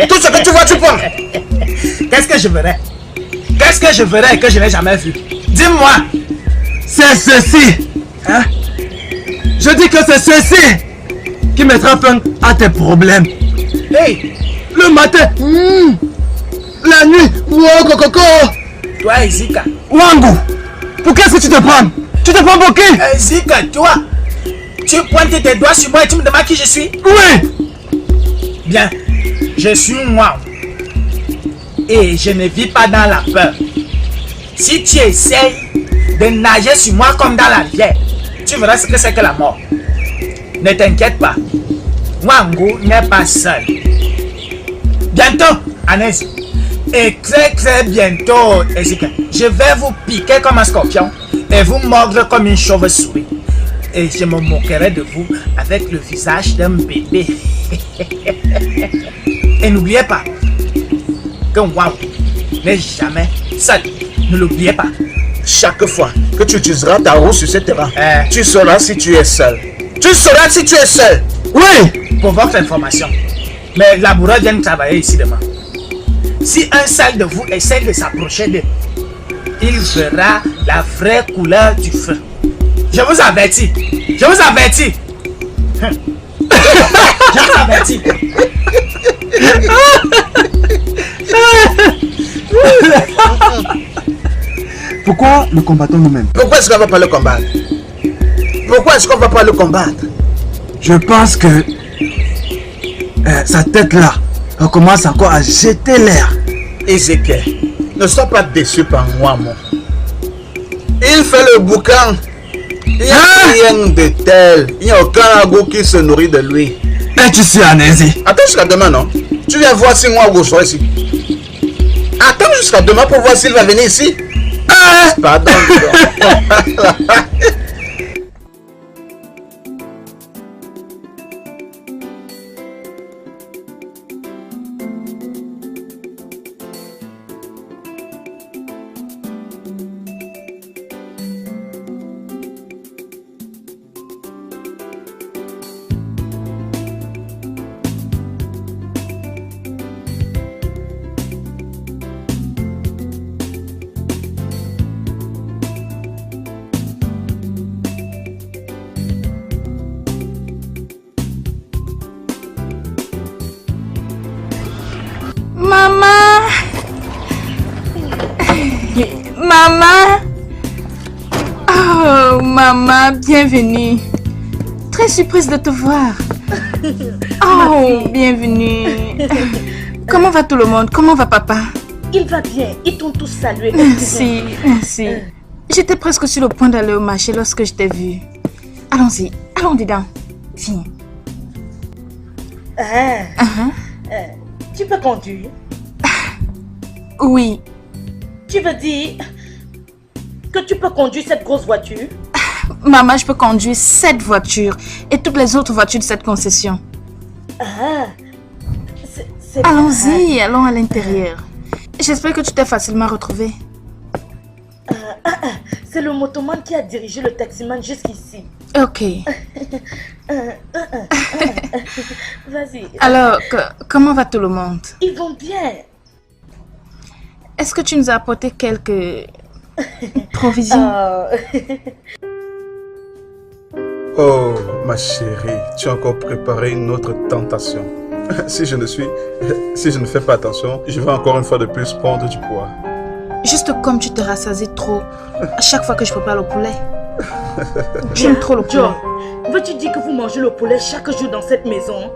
Tout ce que tu vois, tu prends. Qu'est-ce que je verrais? Qu'est-ce que je verrais que je n'ai jamais vu? Dis-moi. C'est ceci. Hein? Je dis que c'est ceci qui mettra fin à tes problèmes. Hey, le matin, la nuit, wow, coco. Toi, Zika. Wangu, pour qu'est-ce que tu te prends? Tu te prends pour qui? Zika, toi, tu pointes tes doigts sur moi et tu me demandes qui je suis? Oui. Bien, je suis moi. Et je ne vis pas dans la peur. Si tu essayes de nager sur moi comme dans la rivière, tu verras ce que c'est que la mort. Ne t'inquiète pas. Wangu n'est pas seul. Bientôt, Anès. Et très bientôt, Ezika, je vais vous piquer comme un scorpion et vous mordre comme une chauve-souris. Et je me moquerai de vous avec le visage d'un bébé. Et n'oubliez pas que Wangu n'est jamais seul. Ne l'oubliez pas. Chaque fois que tu utiliseras ta roue sur ce terrain, tu sauras si tu es seul. Tu sauras si tu es seul. Oui, pour votre information. Mais la bourreau vient travailler ici demain. Si un seul de vous essaie de s'approcher d'eux, il verra la vraie couleur du feu. Je vous avertis. Je vous avertis. Je vous avertis. Pourquoi le combattons nous-mêmes? Pourquoi est-ce qu'on va pas le combattre? Pourquoi est-ce qu'on va pas le combattre? Je pense que sa tête là, elle commence encore à jeter l'air. Ézéchiel, ne sois pas déçu par moi, mon. Il fait le boucan. Il n'y a rien de tel. Il n'y a aucun ragoût qui se nourrit de lui. Et tu suis Anési. Attends jusqu'à demain, non? Tu viens voir si moi ou sera ici. Attends jusqu'à demain pour voir s'il va venir ici. Pardon. Maman! Oh, maman, bienvenue. Très surprise de te voir. Oh, bienvenue. Comment va tout le monde? Comment va papa? Il va bien. Ils t'ont tous salué. Merci, merci. J'étais presque sur le point d'aller au marché lorsque je t'ai vu. Allons-y, allons dedans. Viens. Tu peux conduire? Oui. Tu veux dire que tu peux conduire cette grosse voiture? Maman, je peux conduire cette voiture et toutes les autres voitures de cette concession. Allons-y, allons à l'intérieur. J'espère que tu t'es facilement retrouvé. C'est le motoman qui a dirigé le taximan jusqu'ici. Ok. Vas-y. Alors, comment va tout le monde? Ils vont bien. Est-ce que tu nous as apporté quelques provisions? Oh, ma chérie, tu as encore préparé une autre tentation. Si je ne fais pas attention, je vais encore une fois de plus prendre du poids. Juste comme tu te rassasies trop à chaque fois que je prépare le poulet. J'aime trop le poulet. John, veux-tu dire que vous mangez le poulet chaque jour dans cette maison?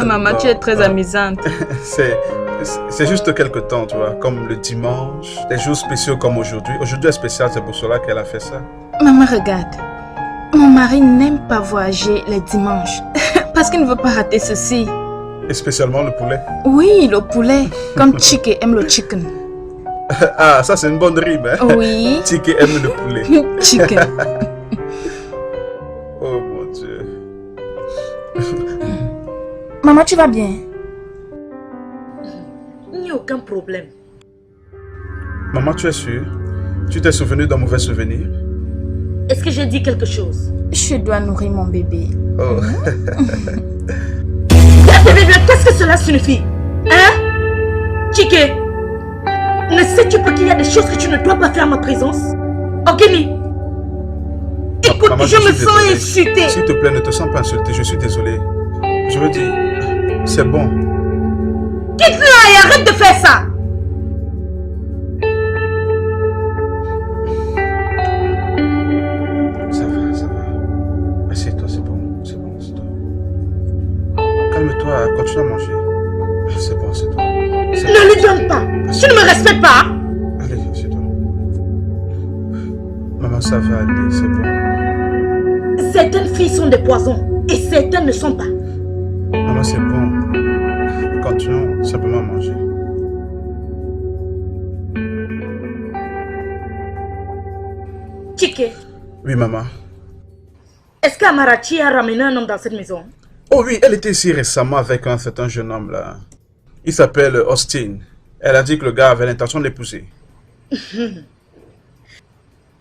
Maman, tu es très amusante. C'est juste quelque temps, tu vois, comme le dimanche, des jours spéciaux comme aujourd'hui. Aujourd'hui est spécial, c'est pour cela qu'elle a fait ça. Maman, regarde. Mon mari n'aime pas voyager les dimanches parce qu'il ne veut pas rater ceci. Et spécialement le poulet. Oui, le poulet, comme Chike aime le chicken. Ah, ça c'est une bonne rime, hein? Oui. Chike aime le poulet. Chicken. Oh mon Dieu. Maman, tu vas bien? Il n'y a aucun problème. Maman, tu es sûre? Tu t'es souvenu d'un mauvais souvenir? Est-ce que j'ai dit quelque chose? Je dois nourrir mon bébé. Oh. Qu'est-ce que cela signifie? Hein? Chike, ne sais-tu pas qu'il y a des choses que tu ne dois pas faire en ma présence? Ogini, écoute, Maman, je me suis sens désolé. insultée. S'il te plaît, ne te sens pas insulté, je suis désolé. Je veux dire, c'est bon. Quitte-la et arrête de faire ça. Ça va. Assieds-toi, c'est bon, assieds-toi. Calme-toi, continue à manger. C'est bon, assieds-toi. Ne lui donne pas. Tu ne me respectes pas. Allez, assieds-toi. Maman, ça va aller, c'est bon. Certaines filles sont des poisons et certaines ne sont pas. Maman, c'est bon. Continuons simplement à manger. Chike, Oui, maman. est-ce qu'Amarachi a ramené un homme dans cette maison? Oh oui, elle était ici récemment avec un certain jeune homme là. Il s'appelle Austin. Elle a dit que le gars avait l'intention de l'épouser.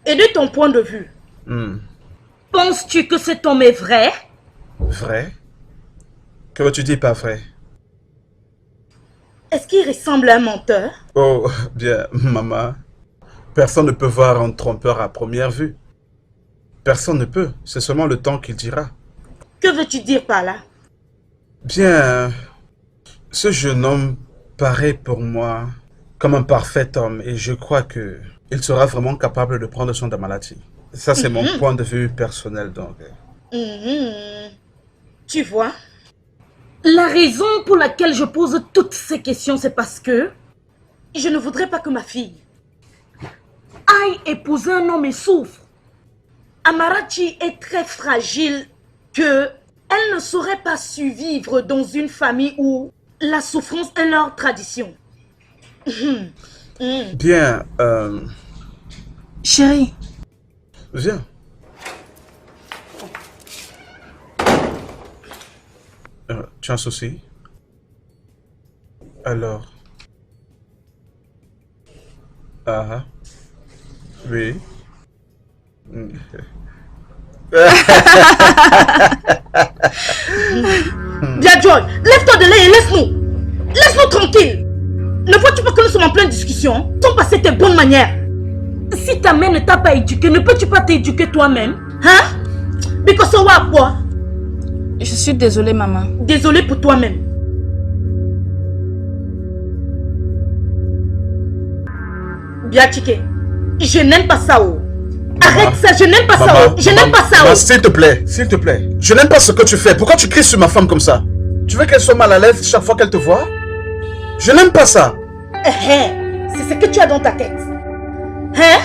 Et de ton point de vue, penses-tu que cet homme est vrai? Vrai? Que veux-tu dire par vrai? Est-ce qu'il ressemble à un menteur? Oh, bien, maman. Personne ne peut voir un trompeur à première vue. Personne ne peut. C'est seulement le temps qu'il dira. Que veux-tu dire par là? Bien, ce jeune homme paraît pour moi comme un parfait homme et je crois que il sera vraiment capable de prendre soin de la maladie. Ça, c'est mon point de vue personnel, donc. Tu vois? La raison pour laquelle je pose toutes ces questions, c'est parce que je ne voudrais pas que ma fille aille épouser un homme et souffre. Amarachi est très fragile que elle ne saurait pas survivre dans une famille où la souffrance est leur tradition. Bien, Chérie. Viens. Tu as un souci? Alors? Ah. Oui. Bien, Joy, lève-toi de là et laisse-nous. Laisse-nous tranquille. Ne vois-tu pas que nous sommes en pleine discussion? Ton passé tes bonnes manières. Si ta mère ne t'a pas éduqué, ne peux-tu pas t'éduquer toi-même? Hein? Because of quoi? Je suis désolée, maman. Désolée pour toi-même. Biachike, je n'aime pas ça. Oh. Arrête ça, je n'aime pas ça. Oh. Je n'aime pas ça. Oh. S'il te plaît, s'il te plaît. Je n'aime pas ce que tu fais. Pourquoi tu cries sur ma femme comme ça? Tu veux qu'elle soit mal à l'aise chaque fois qu'elle te voit? Je n'aime pas ça. C'est ce que tu as dans ta tête. Hein?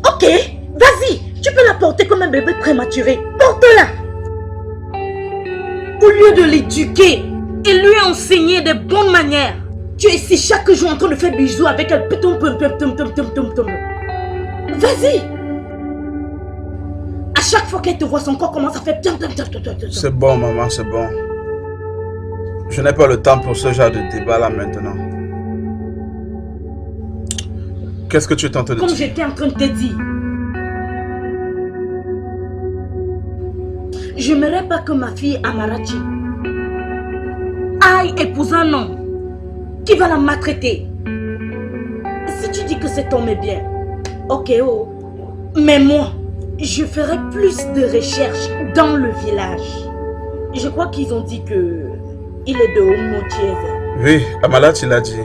Ok, vas-y. Tu peux la porter comme un bébé prématuré. Porte-la. Au lieu de l'éduquer et lui enseigner des bonnes manières, tu es ici chaque jour en train de faire bisous avec elle. Vas-y. À chaque fois qu'elle te voit, son corps commence à faire... C'est bon, maman, c'est bon. Je n'ai pas le temps pour ce genre de débat là maintenant. Qu'est-ce que tu es en train de dire? Comme j'étais en train de te dire. Je n'aimerais pas que ma fille Amarachi aille épouser un homme qui va la maltraiter. Si tu dis que cet homme est bien, ok, oh. Mais moi, je ferai plus de recherches dans le village. Je crois qu'ils ont dit que il est de Omotiese. Oui, Amarachi l'a dit.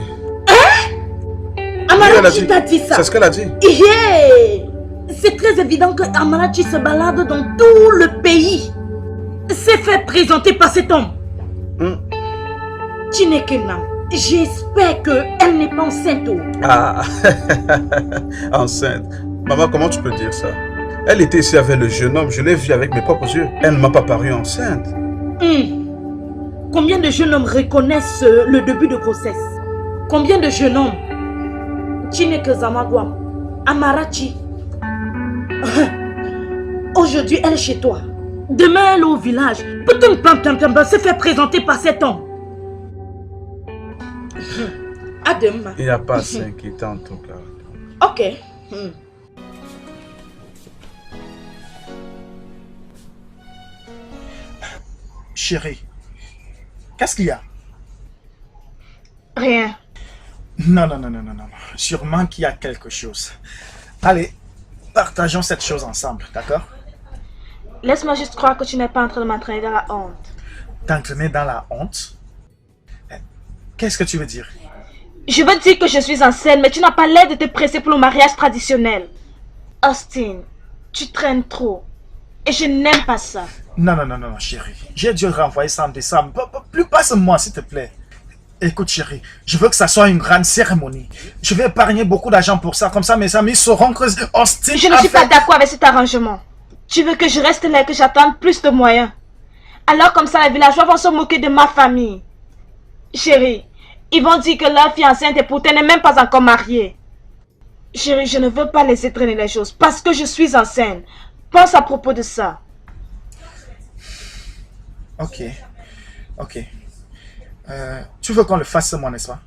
Hein? Amarachi t'a dit ça? C'est ce qu'elle a dit. Yeah! C'est très évident que Amarachi se balade dans tout le pays. C'est fait présenter par cet homme. Chinekena, j'espère qu'elle n'est pas enceinte. Ah, enceinte. Maman, comment tu peux dire ça? Elle était ici avec le jeune homme, je l'ai vu avec mes propres yeux. Elle ne m'a pas paru enceinte. Combien de jeunes hommes reconnaissent le début de grossesse? Combien de jeunes hommes? Chineke Zamagwam, Amarachi. Aujourd'hui, elle est chez toi. Demain, elle est au village. Peut-être se faire présenter par cet homme. À demain. Il n'y a pas à s'inquiéter en tout cas. Ok. Chérie, qu'est-ce qu'il y a? Rien. Non. Sûrement qu'il y a quelque chose. Allez, partageons cette chose ensemble, d'accord? Laisse-moi juste croire que tu n'es pas en train de m'entraîner dans la honte. T'entraîner dans la honte? Qu'est-ce que tu veux dire? Je veux dire que je suis enceinte, mais tu n'as pas l'air de te presser pour le mariage traditionnel. Austin, tu traînes trop. Et je n'aime pas ça. Non, chérie. J'ai dû renvoyer ça en décembre. Plus passe-moi, s'il te plaît. Écoute, chérie, je veux que ça soit une grande cérémonie. Je vais épargner beaucoup d'argent pour ça. Comme ça, mes amis sauront que Austin... Je ne suis pas d'accord avec cet arrangement. Tu veux que je reste là et que j'attende plus de moyens. Alors comme ça, les villageois vont se moquer de ma famille. Chérie, ils vont dire que leur fille enceinte et pourtant n'est même pas encore mariée. Chérie, je ne veux pas laisser traîner les choses parce que je suis enceinte. Pense à propos de ça. Ok. Tu veux qu'on le fasse ce mois, n'est-ce pas?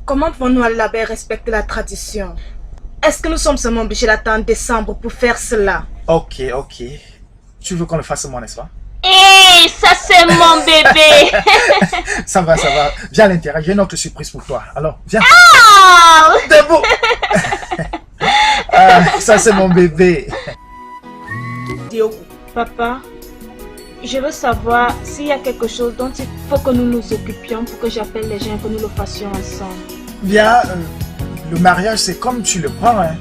Comment pouvons-nous aller là-bas et respecter la tradition? Est-ce que nous sommes seulement obligés d'attendre décembre pour faire cela? Ok. Tu veux qu'on le fasse ce mois, n'est-ce pas? Hé, ça c'est mon bébé. Ça va. Viens à l'intérieur, j'ai une autre surprise pour toi. Alors, viens. Oh! Debout. Ça c'est mon bébé. Papa, je veux savoir s'il y a quelque chose dont il faut que nous nous occupions pour que j'appelle les gens et que nous le fassions ensemble. Bien, le mariage c'est comme tu le prends, hein.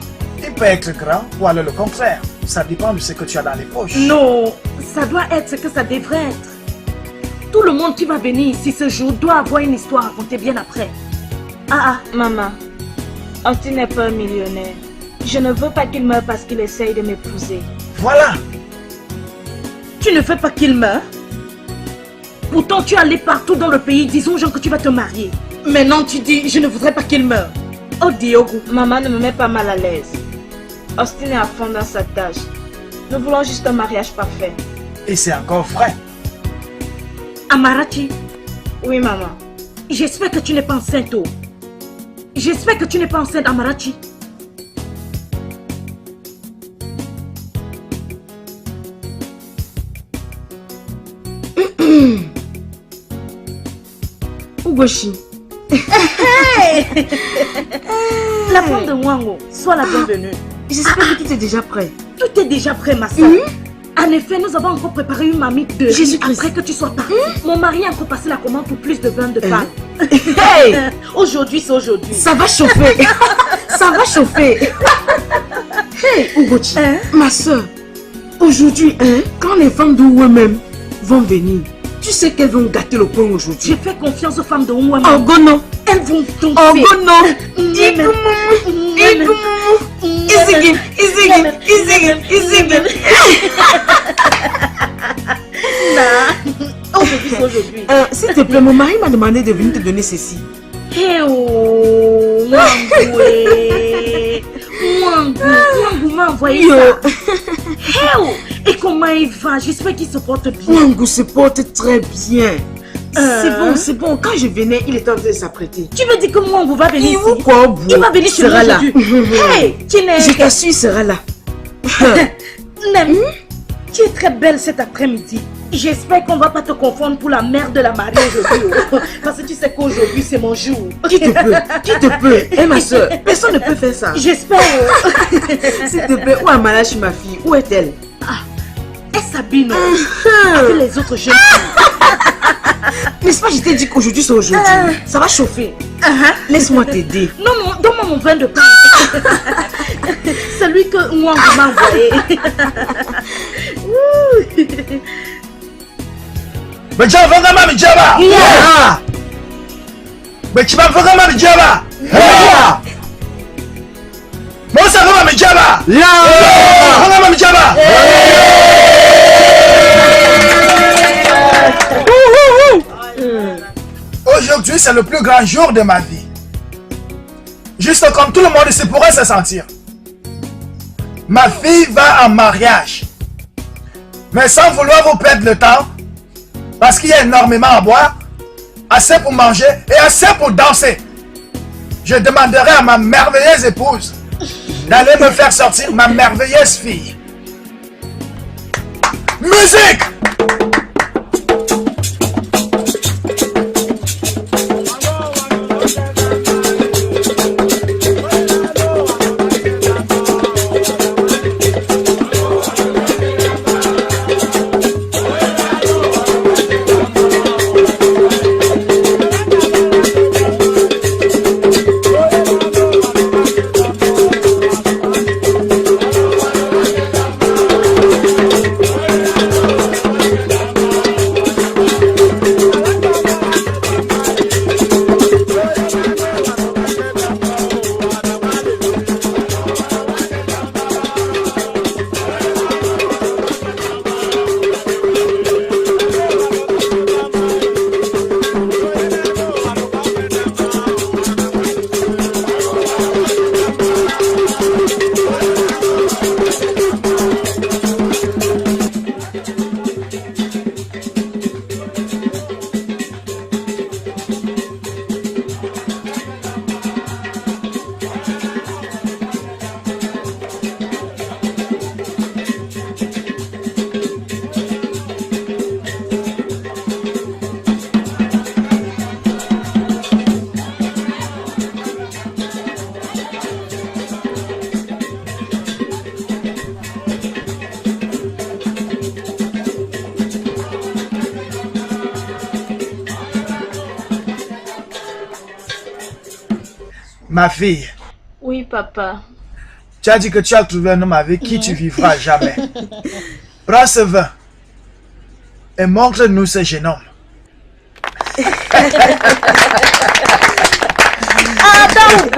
Il peut être grand ou alors le contraire. Ça dépend de ce que tu as dans les poches. Non, ça doit être ce que ça devrait être. Tout le monde qui va venir ici ce jour doit avoir une histoire à raconter bien après. Maman, Austin n'est pas un millionnaire. Je ne veux pas qu'il meure parce qu'il essaye de m'épouser. Voilà. Tu ne veux pas qu'il meure? Pourtant tu es allé partout dans le pays disant aux gens que tu vas te marier. Maintenant tu dis je ne voudrais pas qu'il meure. Oh Diogo. Maman, ne me met pas mal à l'aise. Austin est à fond dans sa tâche. Nous voulons juste un mariage parfait. Et c'est encore vrai. Amarachi. Oui, maman. J'espère que tu n'es pas enceinte. J'espère que tu n'es pas enceinte, Amarachi. Ugoshi. La femme de Mwango, sois la bienvenue. J'espère que tout est déjà prêt. Tout est déjà prêt, ma soeur. En effet, nous avons encore préparé une marmite de riz après que tu sois parti. Mon mari a encore passé la commande pour plus de 20 de pain. Hey! Aujourd'hui, c'est aujourd'hui. Ça va chauffer. Ça va chauffer. Hey, Ugochi, ma soeur, aujourd'hui, quand les femmes de eux-mêmes vont venir, tu sais qu'elles vont gâter le coin aujourd'hui. Je fais confiance aux femmes de Ouama. Oh, gono. Elles vont tomber. Oh, gono. Izigin. Aujourd'hui. S'il te plaît, mon mari m'a demandé de venir te donner ceci. Hey, oh, Mwangou m'a envoyé ça. Hey, oh, et comment il va? J'espère qu'il se porte bien. Mwangou se porte très bien. C'est bon. Quand je venais, il était en train de s'apprêter. Tu me dis que Mwangou va venir ici? Il va venir chez moi aujourd'hui. Hey, je t'assure, il sera là. Nem, tu es très belle cet après-midi. J'espère qu'on va pas te confondre pour la mère de la mariée aujourd'hui. Parce que tu sais qu'aujourd'hui c'est mon jour. Qui te peut? Eh ma soeur, personne ne peut faire ça. J'espère. S'il te plaît, où est Malachi, ma fille? Où est-elle? Elle s'habille avec les autres jeunes filles. N'est-ce pas, je t'ai dit qu'aujourd'hui c'est aujourd'hui. Ça va chauffer. Laisse-moi t'aider. Non, donne-moi mon vin de pain. Celui que moi on m'a envoyé. Aujourd'hui, c'est le plus grand jour de ma vie. Juste comme tout le monde ici pourrait se sentir. Ma fille va en mariage. Mais sans vouloir vous perdre le temps, parce qu'il y a énormément à boire, assez pour manger et assez pour danser. Je demanderai à ma merveilleuse épouse d'aller me faire sortir ma merveilleuse fille. Musique! Ma fille. Oui, papa. Tu as dit que tu as trouvé un homme avec qui tu vivras jamais. Prends ce vin et montre-nous ce jeune homme. Bravo.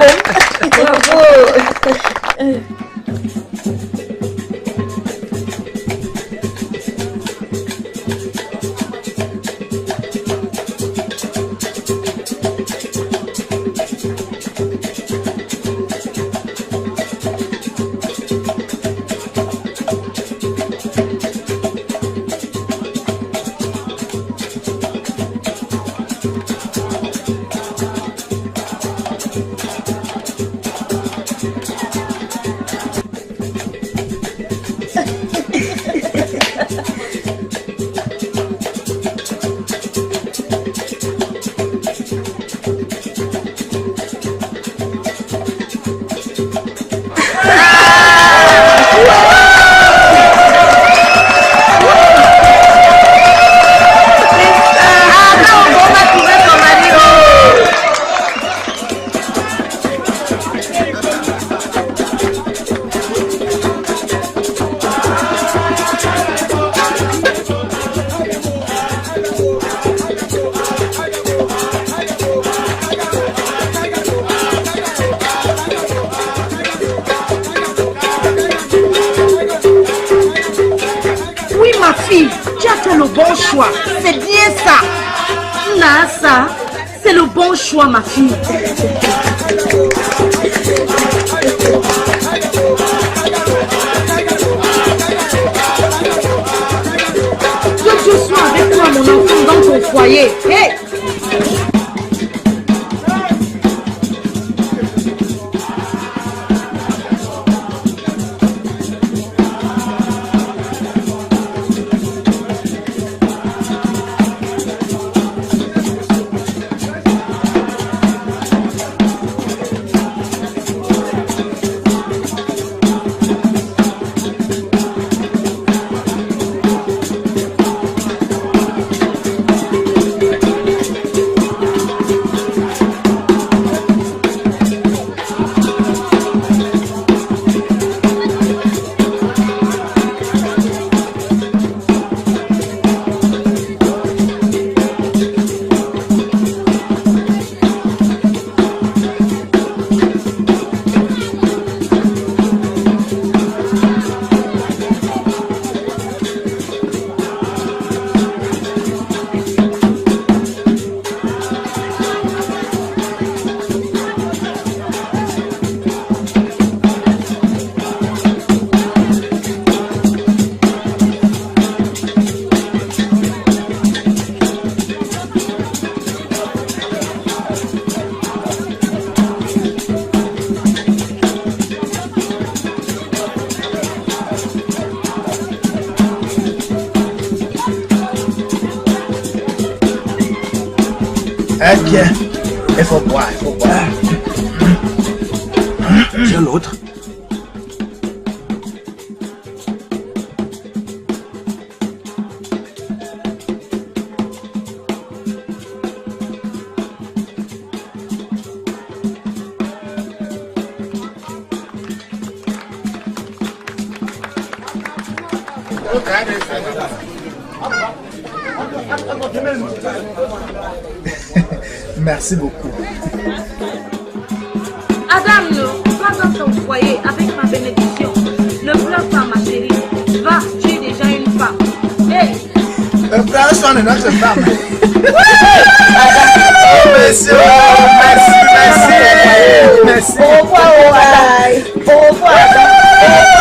le bon choix. C'est bien ça. Là, ça, c'est le bon choix, ma fille. Que tu sois avec moi, mon enfant, dans ton foyer. Hey! Ok, il faut boire, il faut boire. Tiens l'autre. Merci beaucoup. Adam, va dans ton foyer avec ma bénédiction. Ne pleure pas, ma chérie. Va, tu es déjà une femme. Hey! Prends soin de notre femme. Oh, monsieur, merci. Au revoir, Adam. Au revoir, Adam.